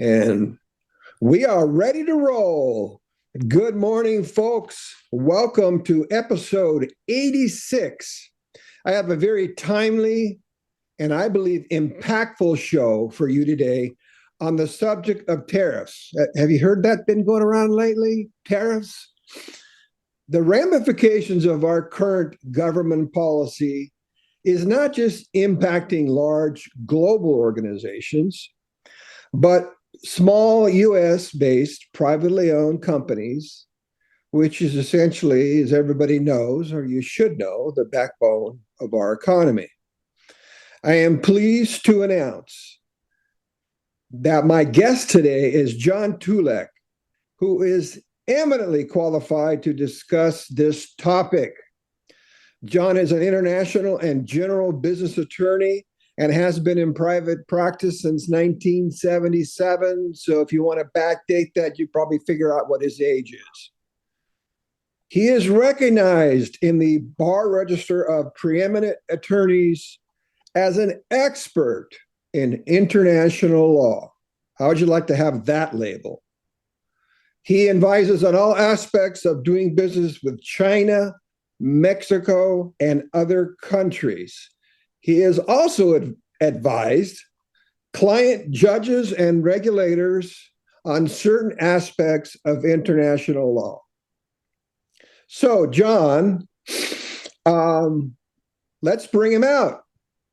And we are ready to roll. Good morning, folks. Welcome to episode 86. I have a very timely and I believe impactful show for you today on the subject of tariffs. Have you heard that been going around lately? Tariffs? The ramifications of our current government policy is not just impacting large global organizations, but small US based privately owned companies, which is essentially, as everybody knows, or you should know, the backbone of our economy. I am pleased to announce that my guest today is John Tulak, who is eminently qualified to discuss this topic. John is an international and general business attorney and has been in private practice since 1977. So if you want to backdate that, you probably figure out what his age is. He is recognized in the Bar Register of Preeminent Attorneys as an expert in international law. How would you like to have that label? He advises on all aspects of doing business with China, Mexico, and other countries. He has also advised client judges and regulators on certain aspects of international law. So, John, let's bring him out.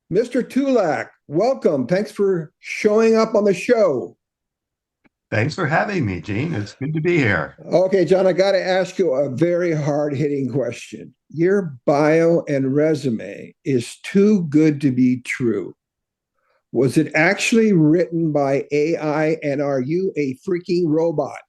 Mr. Tulak, welcome. Thanks for showing up on the show. Thanks for having me, Gene. It's good to be here. Okay, John, I got to ask you a very hard-hitting question. Your bio and resume is too good to be true. Was it actually written by AI, and are you a freaking robot?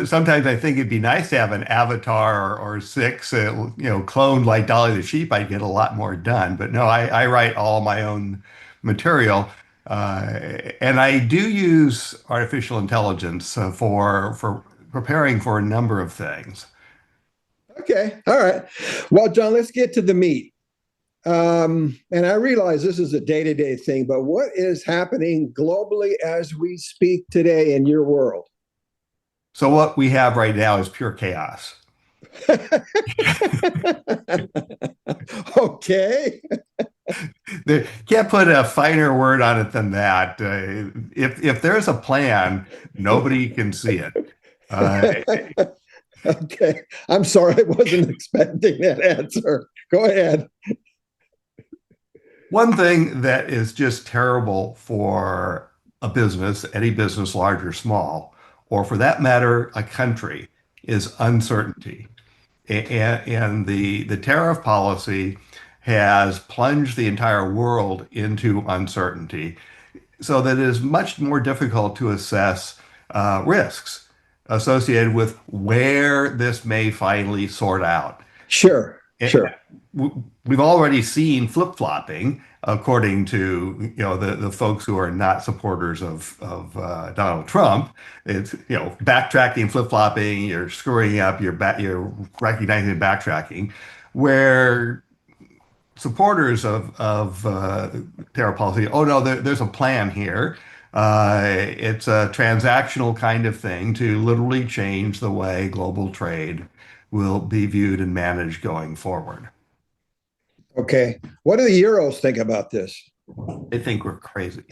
Sometimes I think it'd be nice to have an avatar or six, cloned like Dolly the sheep. I'd get a lot more done. But no, I write all my own material. And I do use artificial intelligence for preparing for a number of things. Okay, all right. Well, John, let's get to the meat. And I realize this is a day-to-day thing, but what is happening globally as we speak today in your world? So what we have right now is pure chaos. Okay. They can't put a finer word on it than that. If there's a plan, nobody can see it. Okay. I'm sorry, I wasn't expecting that answer. Go ahead. One thing that is just terrible for a business, any business, large or small, or for that matter, a country, is uncertainty. And the tariff policy has plunged the entire world into uncertainty so that it is much more difficult to assess risks associated with where this may finally sort out. Sure, sure. We've already seen flip-flopping, according to the folks who are not supporters of Donald Trump. It's backtracking, flip-flopping. You're screwing up. You're recognizing and backtracking, where supporters of tariff policy, oh no, there's a plan here. It's a transactional kind of thing to literally change the way global trade will be viewed and managed going forward. Okay. What do the Euros think about this? They think we're crazy.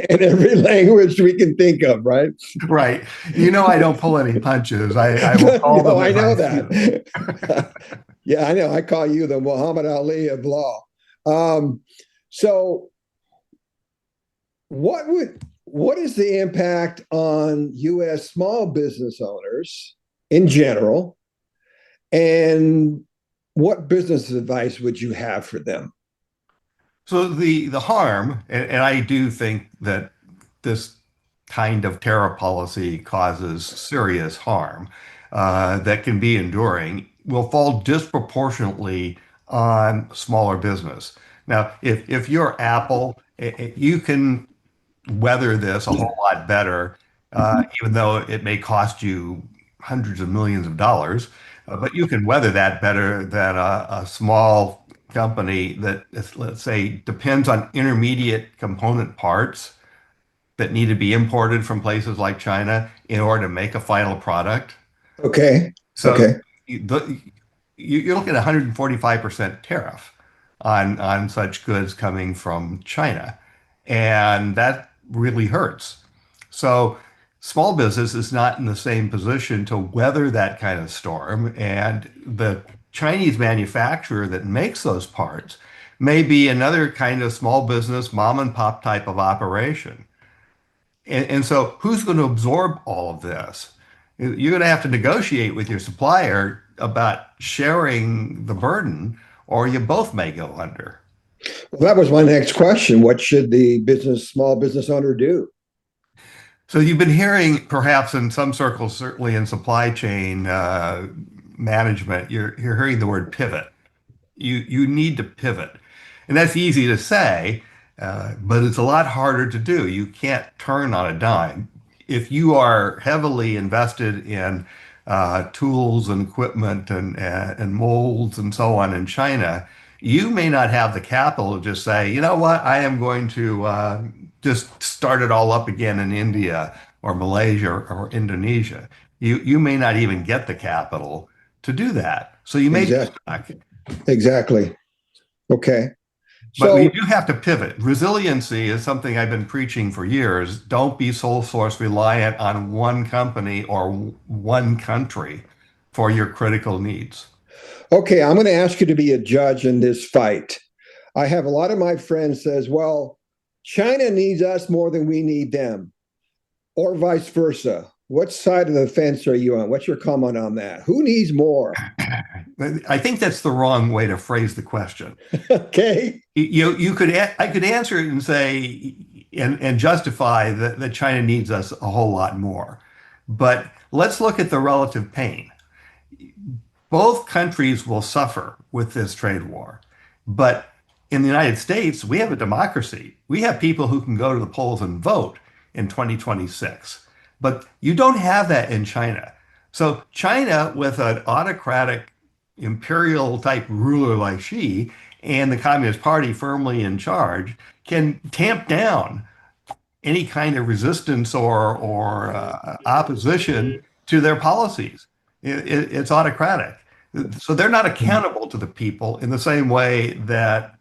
In every language we can think of, right? Right. I don't pull any punches. I will call them. I know that. Yeah, I know. I call you the Muhammad Ali of law. So what is the impact on U.S. small business owners in general? And what business advice would you have for them? So the harm, and I do think that this kind of tariff policy causes serious harm that can be enduring, will fall disproportionately on smaller business. Now, if you're Apple, you can weather this a whole lot better, even though it may cost you hundreds of millions of dollars. But you can weather that better than a small company that, let's say, depends on intermediate component parts that need to be imported from places like China in order to make a final product. Okay. So Okay. you're looking at 145% tariff on such goods coming from China, and that really hurts. So small business is not in the same position to weather that kind of storm, and the Chinese manufacturer that makes those parts may be another kind of small business, mom and pop type of operation. And so who's going to absorb all of this? You're going to have to negotiate with your supplier about sharing the burden, or you both may go under. Well, that was my next question. What should the small business owner do? So you've been hearing, perhaps in some circles, certainly in supply chain management, you're hearing the word pivot. You need to pivot. And that's easy to say, but it's a lot harder to do. You can't turn on a dime. If you are heavily invested in tools and equipment and molds and so on in China, you may not have the capital to just say, you know what, I am going to just start it all up again in India or Malaysia or Indonesia. You may not even get the capital to do that. So you may be Exactly. stuck. Exactly. Okay. But we So, do have to pivot. Resiliency is something I've been preaching for years. Don't be sole source reliant on one company or one country for your critical needs. okay, I'm going to ask you to be a judge in this fight. I have a lot of my friends says, well, China needs us more than we need them, or vice versa. What side of the fence are you on? What's your comment on that? Who needs more? I think that's the wrong way to phrase the question. Okay. You could I could answer it and say and justify that China needs us a whole lot more. But let's look at the relative pain. Both countries will suffer with this trade war. But in the United States, we have a democracy. We have people who can go to the polls and vote in 2026. But you don't have that in China. So China, with an autocratic imperial type ruler like Xi and the Communist Party firmly in charge, can tamp down any kind of resistance or opposition to their policies. It's autocratic. So they're not accountable to the people in the same way that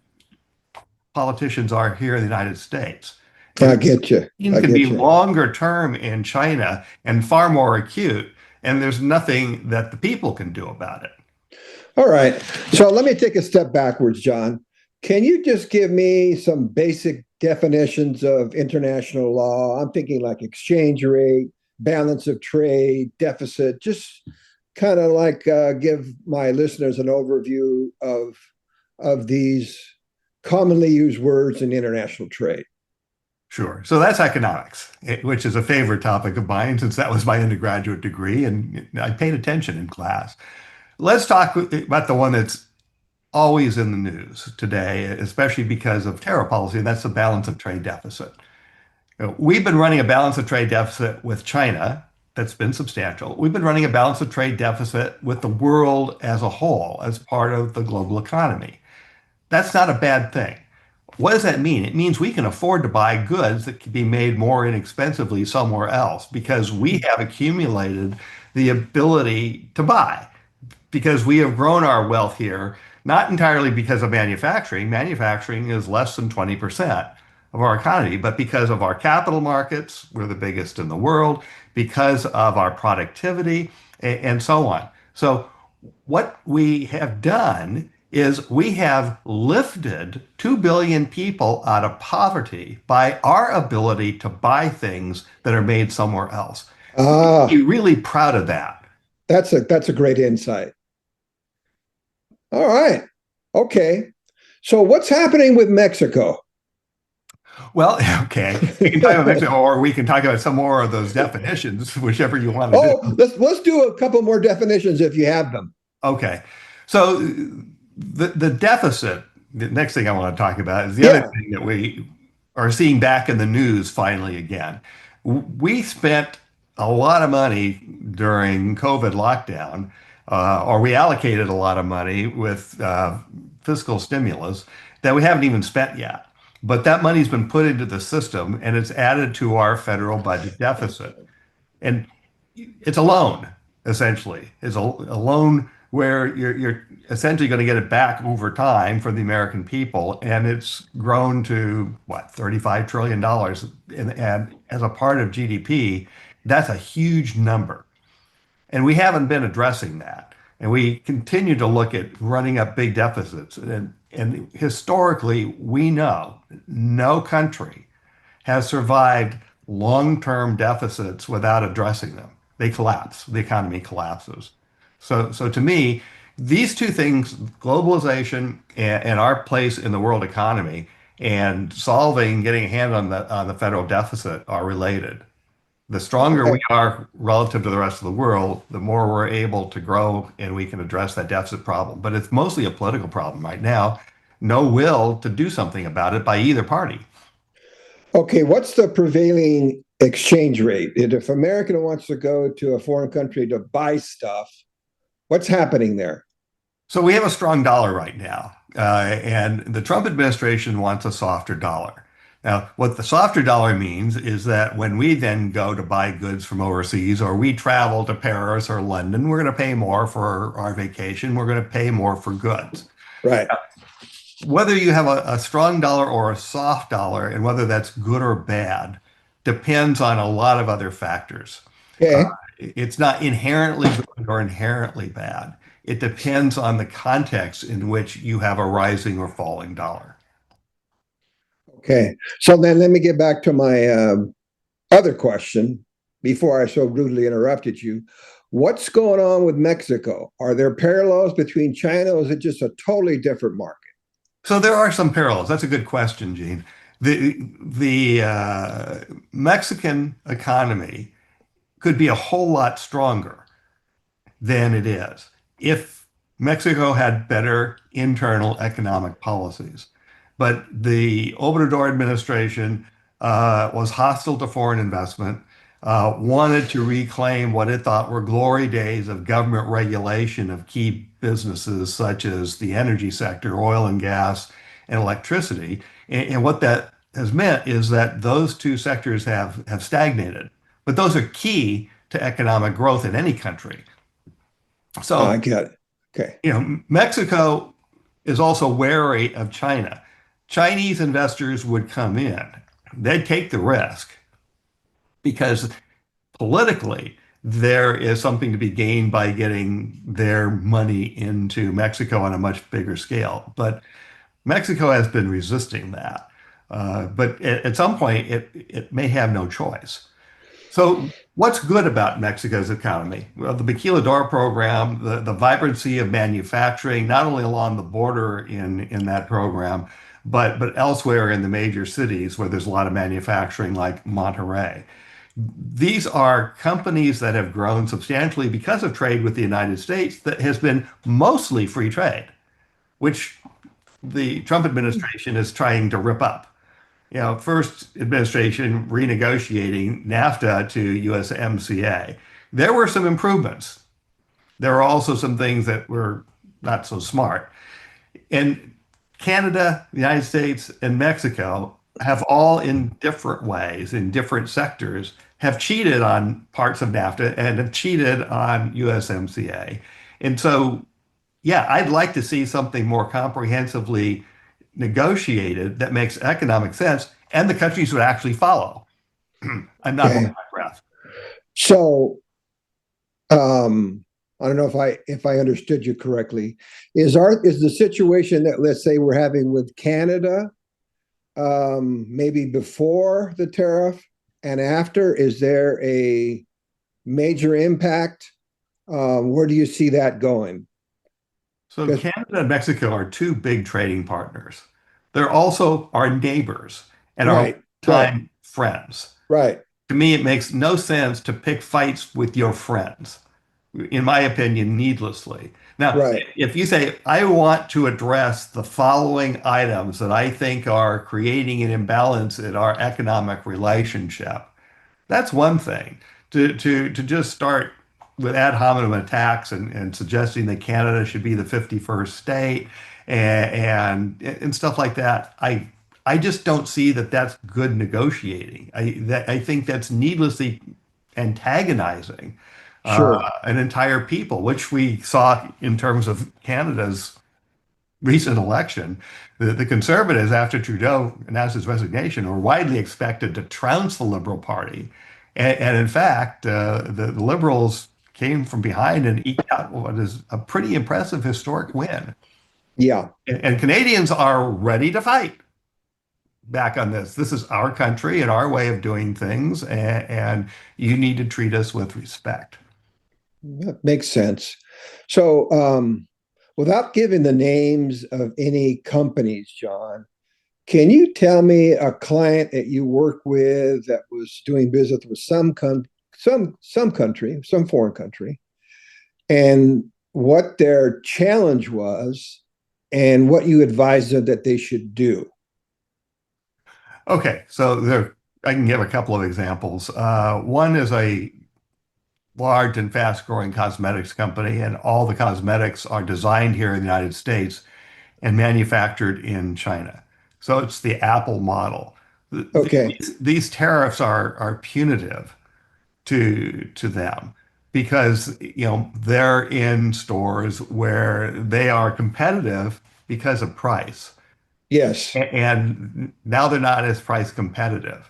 politicians are here in the United States. I And get you. it I can be get you. longer term in China and far more acute, and there's nothing that the people can do about it. All right. So let me take a step backwards, John. Can you just give me some basic definitions of international law? I'm thinking like exchange rate, balance of trade, deficit, just kind of like give my listeners an overview of these commonly used words in international trade. Sure. So that's economics, which is a favorite topic of mine since that was my undergraduate degree and I paid attention in class. Let's talk about the one that's always in the news today, especially because of tariff policy, and that's the balance of trade deficit. We've been running a balance of trade deficit with China that's been substantial. We've been running a balance of trade deficit with the world as a whole, as part of the global economy. That's not a bad thing. What does that mean? It means we can afford to buy goods that can be made more inexpensively somewhere else because we have accumulated the ability to buy because we have grown our wealth here, not entirely because of manufacturing. Manufacturing is less than 20% of our economy, but because of our capital markets, we're the biggest in the world, because of our productivity, and so on. So, what we have done is we have lifted 2 billion people out of poverty by our ability to buy things that are made somewhere else. Ah, Be really proud of that. that's a great insight. All right. Okay. So what's happening with Mexico? Well, okay. We can talk about Mexico, or we can talk about some more of those definitions, whichever you want to Oh, do. let's do a couple more definitions if you have them. Okay. So the deficit, the next thing I want to talk about is the other Yeah. thing that we are seeing back in the news finally again. We spent a lot of money during COVID lockdown, or we allocated a lot of money with fiscal stimulus that we haven't even spent yet. But that money's been put into the system and it's added to our federal budget deficit. And it's a loan, essentially. It's a loan where you're essentially going to get it back over time for the American people. And it's grown to what, $35 trillion. And as a part of GDP, that's a huge number. And we haven't been addressing that. And we continue to look at running up big deficits. And historically, we know no country has survived long-term deficits without addressing them. They collapse. The economy collapses. So to me, these two things, globalization and our place in the world economy and solving, getting a hand on the federal deficit are related. The stronger we Okay. are relative to the rest of the world, the more we're able to grow and we can address that deficit problem. But it's mostly a political problem right now. No will to do something about it by either party. Okay, what's the prevailing exchange rate? If American wants to go to a foreign country to buy stuff, what's happening there? So we have a strong dollar right now, and the Trump administration wants a softer dollar. Now, what the softer dollar means is that when we then go to buy goods from overseas or we travel to Paris or London, we're going to pay more for our vacation. We're going to pay more for goods. Right. Whether you have a strong dollar or a soft dollar and whether that's good or bad depends on a lot of other factors. Uh, Okay. it's not inherently good or inherently bad. It depends on the context in which you have a rising or falling dollar. Okay. So then let me get back to my other question before I so rudely interrupted you. What's going on with Mexico? Are there parallels between China, or is it just a totally different market? So there are some parallels. That's a good question, Gene. The Mexican economy could be a whole lot stronger than it is if Mexico had better internal economic policies. But the Obrador administration was hostile to foreign investment, wanted to reclaim what it thought were glory days of government regulation of key businesses such as the energy sector, oil and gas, and electricity. And what that has meant is that those two sectors have stagnated. But those are key to economic growth in any country. I So, get it. Okay. Mexico is also wary of China. Chinese investors would come in. They'd take the risk because politically, there is something to be gained by getting their money into Mexico on a much bigger scale. But Mexico has been resisting that. But at some point, it may have no choice. So, what's good about Mexico's economy? Well, the Maquiladora program, the vibrancy of manufacturing, not only along the border in that program, but elsewhere in the major cities where there's a lot of manufacturing, like Monterrey. These are companies that have grown substantially because of trade with the United States that has been mostly free trade, which the Trump administration is trying to rip up. First administration renegotiating NAFTA to USMCA. There were some improvements. There were also some things that were not so smart. And Canada, the United States, and Mexico have all in different ways, in different sectors, have cheated on parts of NAFTA and have cheated on USMCA. And so, yeah, I'd like to see something more comprehensively negotiated that makes economic sense and the countries would actually follow. I'm not holding Okay. my breath. So I don't know if I understood you correctly. Is the situation that, let's say, we're having with Canada, maybe before the tariff and after? Is there a major impact? Where do you see that going? So 'Cause- Canada and Mexico are two big trading partners. They're also our neighbors and our right, right, time friends. right, To me, it makes no sense to pick fights with your friends, in my opinion, needlessly. Now, right. if you say, I want to address the following items that I think are creating an imbalance in our economic relationship, that's one thing. To just start with ad hominem attacks and suggesting that Canada should be the 51st state and stuff like that. I just don't see that that's good negotiating. I think that's needlessly antagonizing Sure. an entire people, which we saw in terms of Canada's recent election. The conservatives, after Trudeau announced his resignation, were widely expected to trounce the Liberal Party. And in fact, the Liberals came from behind and eked out what is a pretty impressive historic win. Yeah. And Canadians are ready to fight back on this. This is our country and our way of doing things, and you need to treat us with respect. That makes sense. So, without giving the names of any companies, John, can you tell me a client that you work with that was doing business with some country, some foreign country, and what their challenge was, and what you advised them that they should do? Okay, so there, I can give a couple of examples. One is a large and fast-growing cosmetics company, and all the cosmetics are designed here in the United States and manufactured in China. So it's the Apple model. Okay. These tariffs are punitive to them because they're in stores where they are competitive because of price. Yes. And now they're not as price competitive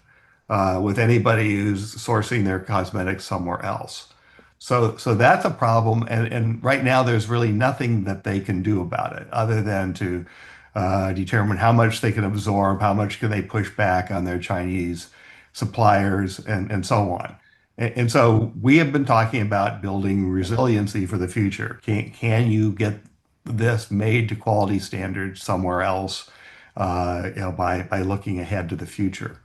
with anybody who's sourcing their cosmetics somewhere else. So that's a problem. And right now, there's really nothing that they can do about it other than to determine how much they can absorb, how much can they push back on their Chinese suppliers, and so on. And so we have been talking about building resiliency for the future. Can you get this made to quality standards somewhere else? By looking ahead to the future.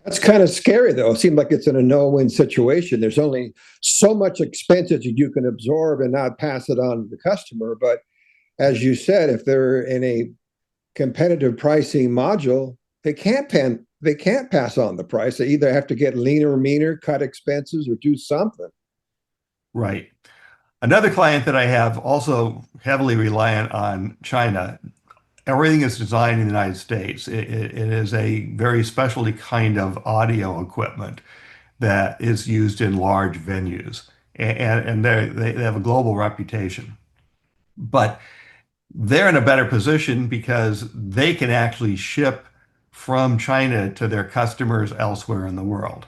That's kind of scary, though. It seems like it's in a no-win situation. There's only so much expenses that you can absorb and not pass it on to the customer. But as you said, if they're in a competitive pricing module, they can't pass on the price. They either have to get leaner or meaner, cut expenses, or do something. Right. Another client that I have also heavily reliant on China. Everything is designed in the United States. It is a very specialty kind of audio equipment that is used in large venues, and they have a global reputation. But they're in a better position because they can actually ship from China to their customers elsewhere in the world.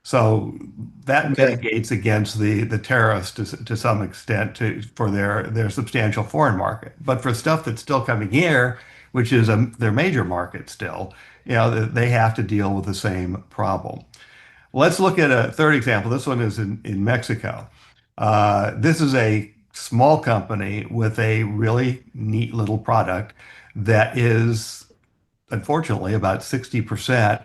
So that Okay. mitigates against the tariffs to some extent for their substantial foreign market. But for stuff that's still coming here, which is their major market still, they have to deal with the same problem. Let's look at a third example. This one is in Mexico. This is a small company with a really neat little product that is unfortunately about 60%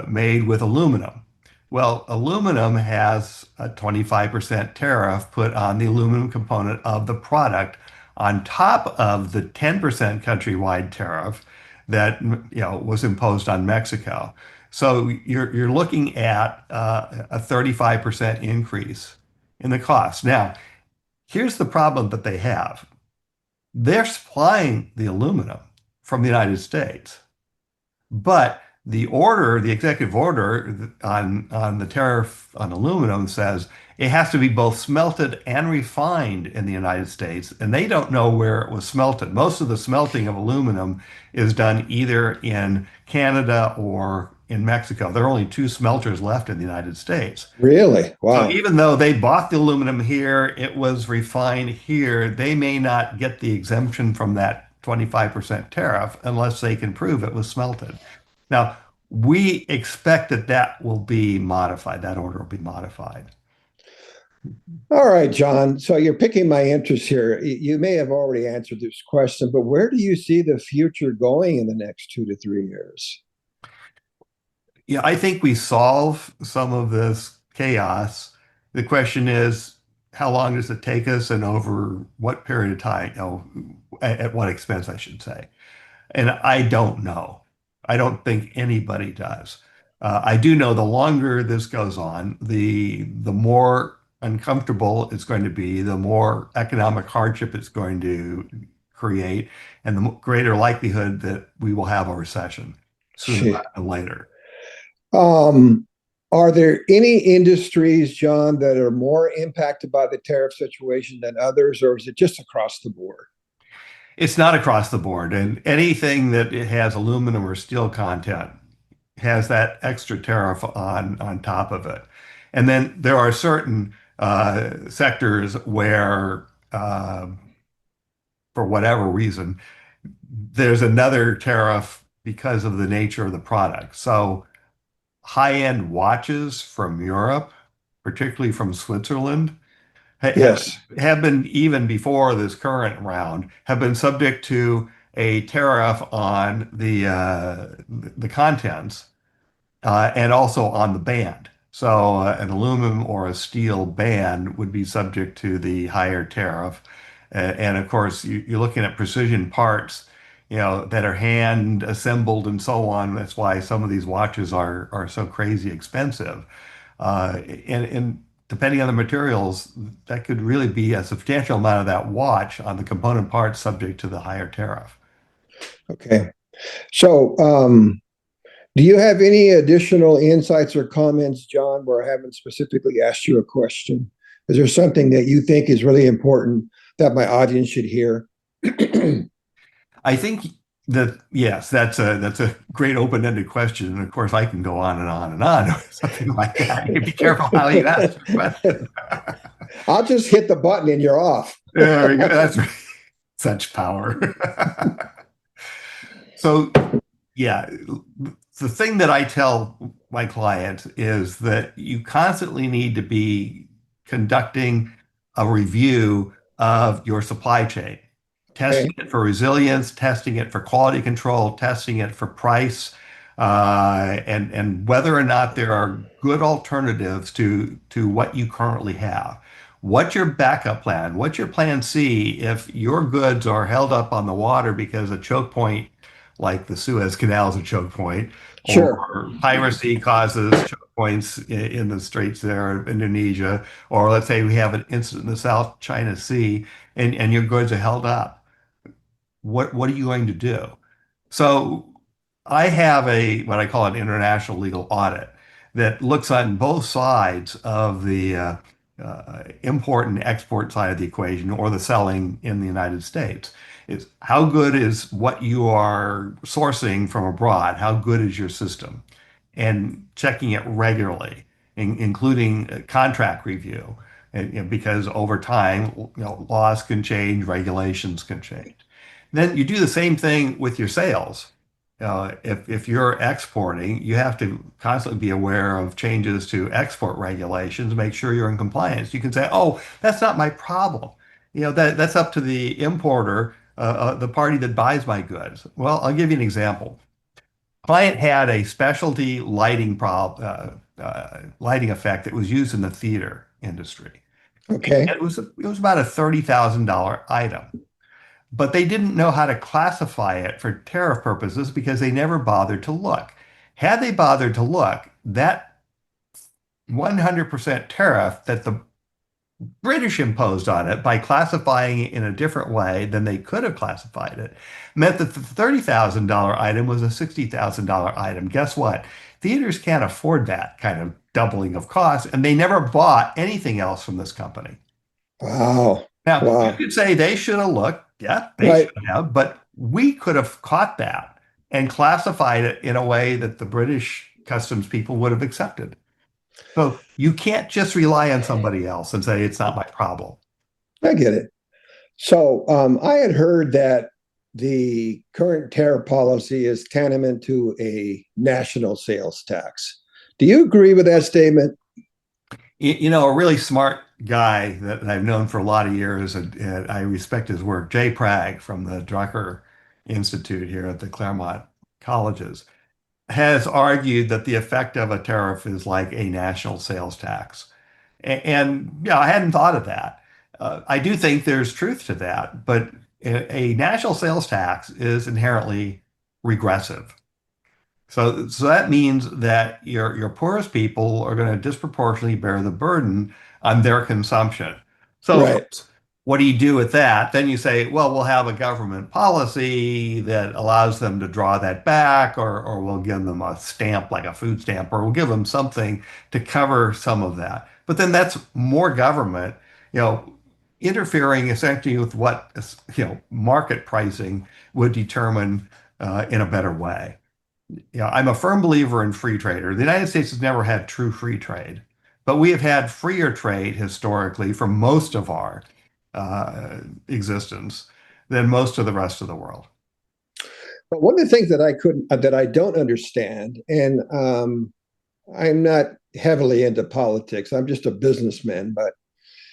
made with aluminum. Well, aluminum has a 25% tariff put on the aluminum component of the product on top of the 10% countrywide tariff that was imposed on Mexico. So you're looking at a 35% increase in the cost. Now, here's the problem that they have. They're supplying the aluminum from the United States. But the executive order on the tariff on aluminum says it has to be both smelted and refined in the United States, and they don't know where it was smelted. Most of the smelting of aluminum is done either in Canada or in Mexico. There are only two smelters left in the United States. Really? So Wow. even though they bought the aluminum here, it was refined here, they may not get the exemption from that 25% tariff unless they can prove it was smelted. Now, we expect that that will be modified. That order will be modified. All right, John. So you're picking my interest here. You may have already answered this question, but where do you see the future going in the next 2 to 3 years? Yeah, I think we solve some of this chaos. The question is, how long does it take us and over what period of time? At what expense, I should say. And I don't know. I don't think anybody does. I do know the longer this goes on, the more uncomfortable it's going to be, the more economic hardship it's going to create, and the greater likelihood that we will have a recession sooner Shit. rather than later. Um, are there any industries, John, that are more impacted by the tariff situation than others, or is it just across the board? It's not across the board, and anything that it has aluminum or steel content has that extra tariff on top of it. And then there are certain sectors where, for whatever reason, there's another tariff because of the nature of the product. So high-end watches from Europe, particularly from Switzerland, have Yes. have been even before this current round have been subject to a tariff on the contents and also on the band. So an aluminum or a steel band would be subject to the higher tariff. And of course, you're looking at precision parts, that are hand assembled and so on. That's why some of these watches are so crazy expensive. And depending on the materials, that could really be a substantial amount of that watch on the component parts subject to the higher tariff. Okay. So, do you have any additional insights or comments, John, where I haven't specifically asked you a question? Is there something that you think is really important that my audience should hear? I think that yes, that's a great open-ended question, and of course I can go on and on and on with something like that. You be careful how you ask your question. I'll just hit the button and you're off. There we go. That's such power. So yeah, the thing that I tell my clients is that you constantly need to be conducting a review of your supply chain, Okay. testing it for resilience, testing it for quality control, testing it for price, and whether or not there are good alternatives to what you currently have. What's your backup plan? What's your plan C if your goods are held up on the water because a choke point like the Suez Canal is a choke point, Sure. or piracy causes choke points in the straits there of Indonesia, or let's say we have an incident in the South China Sea and your goods are held up. What are you going to do? So I have a what I call an international legal audit that looks on both sides of the import and export side of the equation or the selling in the United States. Is how good is what you are sourcing from abroad? How good is your system? And checking it regularly, including contract review, because over time, laws can change, regulations can change. Then you do the same thing with your sales. If you're exporting, you have to constantly be aware of changes to export regulations, make sure you're in compliance. You can say, "Oh, that's not my problem. That's up to the importer, the party that buys my goods." Well, I'll give you an example. Client had a specialty lighting effect that was used in the theater industry. Okay. It was about a $30,000 item. But they didn't know how to classify it for tariff purposes because they never bothered to look. Had they bothered to look, that 100% tariff that the British imposed on it by classifying it in a different way than they could have classified it meant that the $30,000 item was a $60,000 item. Guess what? Theaters can't afford that kind of doubling of costs, and they never bought anything else from this company. Wow. Now, you Wow. could say they should have looked. Yeah, they Right. should have, but we could have caught that and classified it in a way that the British customs people would have accepted. So you can't just rely on somebody else and say it's not my problem. I get it. So, I had heard that the current tariff policy is tantamount to a national sales tax. Do you agree with that statement? A really smart guy that I've known for a lot of years, and I respect his work, Jay Pragg from the Drucker Institute here at the Claremont Colleges, has argued that the effect of a tariff is like a national sales tax. And yeah, I hadn't thought of that. I do think there's truth to that, but a national sales tax is inherently regressive. So that means that your poorest people are going to disproportionately bear the burden on their consumption. So Right. what do you do with that? Then you say, well, we'll have a government policy that allows them to draw that back, or we'll give them a stamp like a food stamp, or we'll give them something to cover some of that. But then that's more government, you know, interfering essentially with what, market pricing would determine in a better way. I'm a firm believer in free trade. The United States has never had true free trade, but we have had freer trade historically for most of our uh, existence than most of the rest of the world. But one of the things that I don't understand, and I'm not heavily into politics. I'm just a businessman, but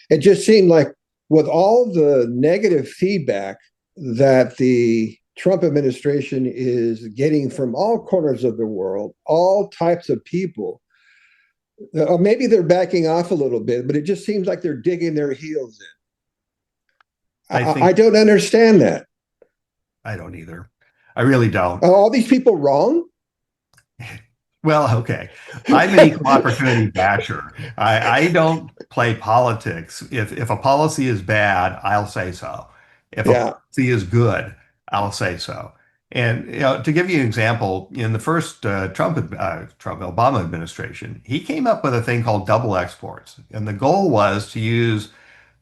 it just seemed like with all the negative feedback that the Trump administration is getting from all corners of the world, all types of people, maybe they're backing off a little bit, but it just seems like they're digging their heels in. I I think don't understand that. I don't either. I really don't. Are all these people wrong? Well, okay. I'm an equal opportunity basher. I don't play politics. If a policy is bad, I'll say so. If a Yeah, policy is good, I'll say so. And to give you an example, in the first Trump Obama administration, he came up with a thing called double exports, and the goal was to use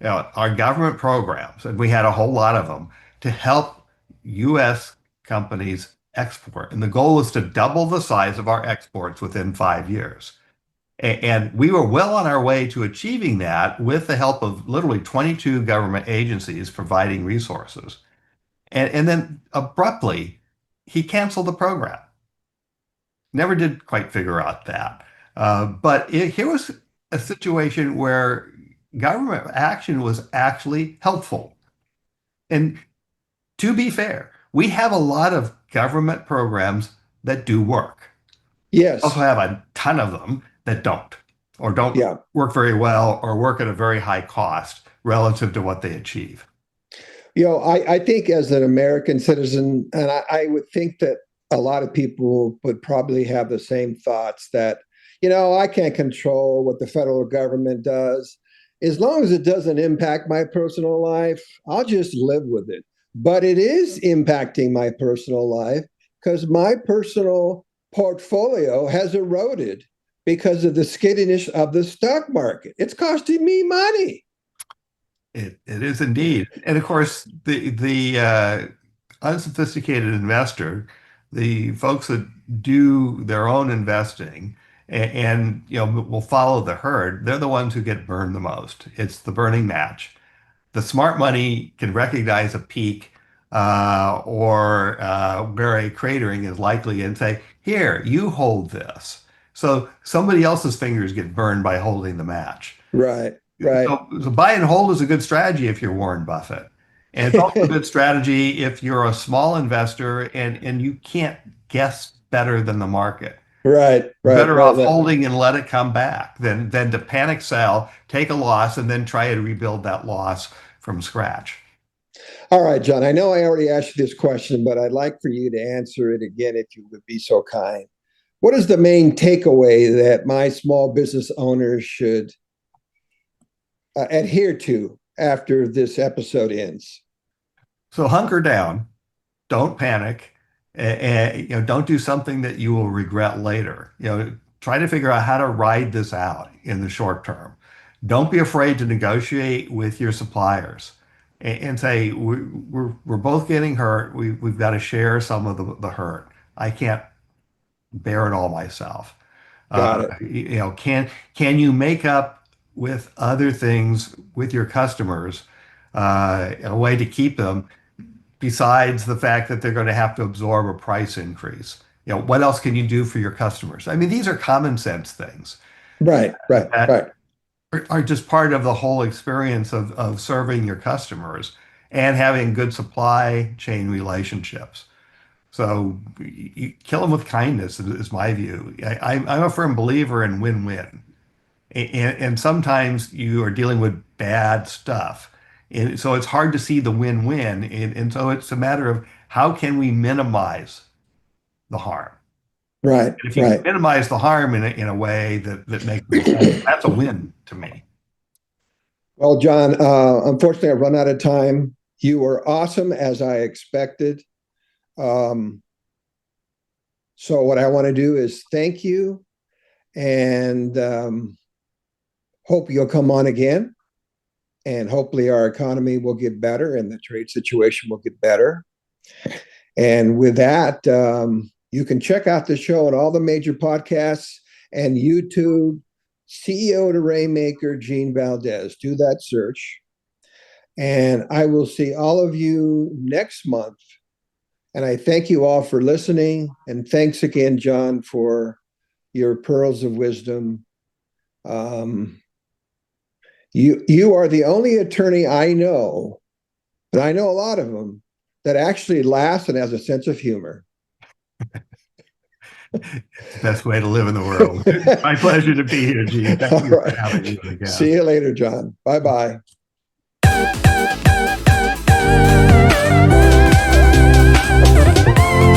our government programs, and we had a whole lot of them, to help U.S. companies export. And the goal was to double the size of our exports within 5 years. And we were well on our way to achieving that with the help of literally 22 government agencies providing resources. And then abruptly, he canceled the program. Never did quite figure out that. Here was a situation where government action was actually helpful. And to be fair, we have a lot of government programs that do work. Also yes, have a ton of them that don't, or don't yeah. work very well, or work at a very high cost relative to what they achieve. I think as an American citizen, and I would think that a lot of people would probably have the same thoughts that, I can't control what the federal government does. As long as it doesn't impact my personal life, I'll just live with it. But it is impacting my personal life because my personal portfolio has eroded because of the skittishness of the stock market. It's costing me money. It is indeed. And of course, the unsophisticated investor, the folks that do their own investing will follow the herd, they're the ones who get burned the most. It's the burning match. The smart money can recognize a peak or where a cratering is likely and say, here, you hold this. So somebody else's fingers get burned by holding the match. Right, right. So buy and hold is a good strategy if you're Warren Buffett. And it's also a good strategy if you're a small investor and you can't guess better than the market. Right, right, Better right. off holding and let it come back than to panic sell, take a loss, and then try to rebuild that loss from scratch. All right, John. I know I already asked you this question, but I'd like for you to answer it again if you would be so kind. What is the main takeaway that my small business owners should adhere to after this episode ends? So hunker down, don't panic, and don't do something that you will regret later. Try to figure out how to ride this out in the short term. Don't be afraid to negotiate with your suppliers and say we're both getting hurt. We've got to share some of the hurt. I can't bear it all myself. Got it. Can you make up with other things with your customers, a way to keep them besides the fact that they're going to have to absorb a price increase? What else can you do for your customers? I mean, these are common sense things Right, right, that right, are just part of the whole experience of serving your customers and having good supply chain relationships. So you kill them with kindness is my view. I'm a firm believer in win-win. And sometimes you are dealing with bad stuff. And so it's hard to see the win-win. And so it's a matter of how can we minimize the harm? right, And if you can right. minimize the harm in a way that makes more sense, that's a win to me. Well, John, unfortunately, I've run out of time. You were awesome as I expected. Um, so, what I want to do is thank you and hope you'll come on again. And hopefully, our economy will get better and the trade situation will get better. And with that, you can check out the show on all the major podcasts and YouTube. CEO to Rainmaker, Gene Valdez. Do that search. And I will see all of you next month. And I thank you all for listening. And thanks again, John, for your pearls of wisdom. You are the only attorney I know, and I know a lot of them, that actually laughs and has a sense of humor. It's the best way to live in the world. My pleasure to be here, Gene. Thank you for having me on the guest. See you later, John. Bye-bye.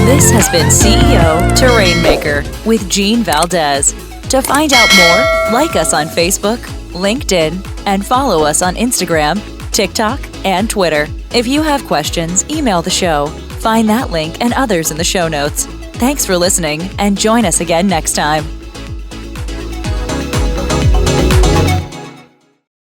This has been CEO to Rainmaker with Gene Valdez. To find out more, like us on Facebook, LinkedIn, and follow us on Instagram, TikTok, and Twitter. If you have questions, email the show. Find that link and others in the show notes. Thanks for listening, and join us again next time.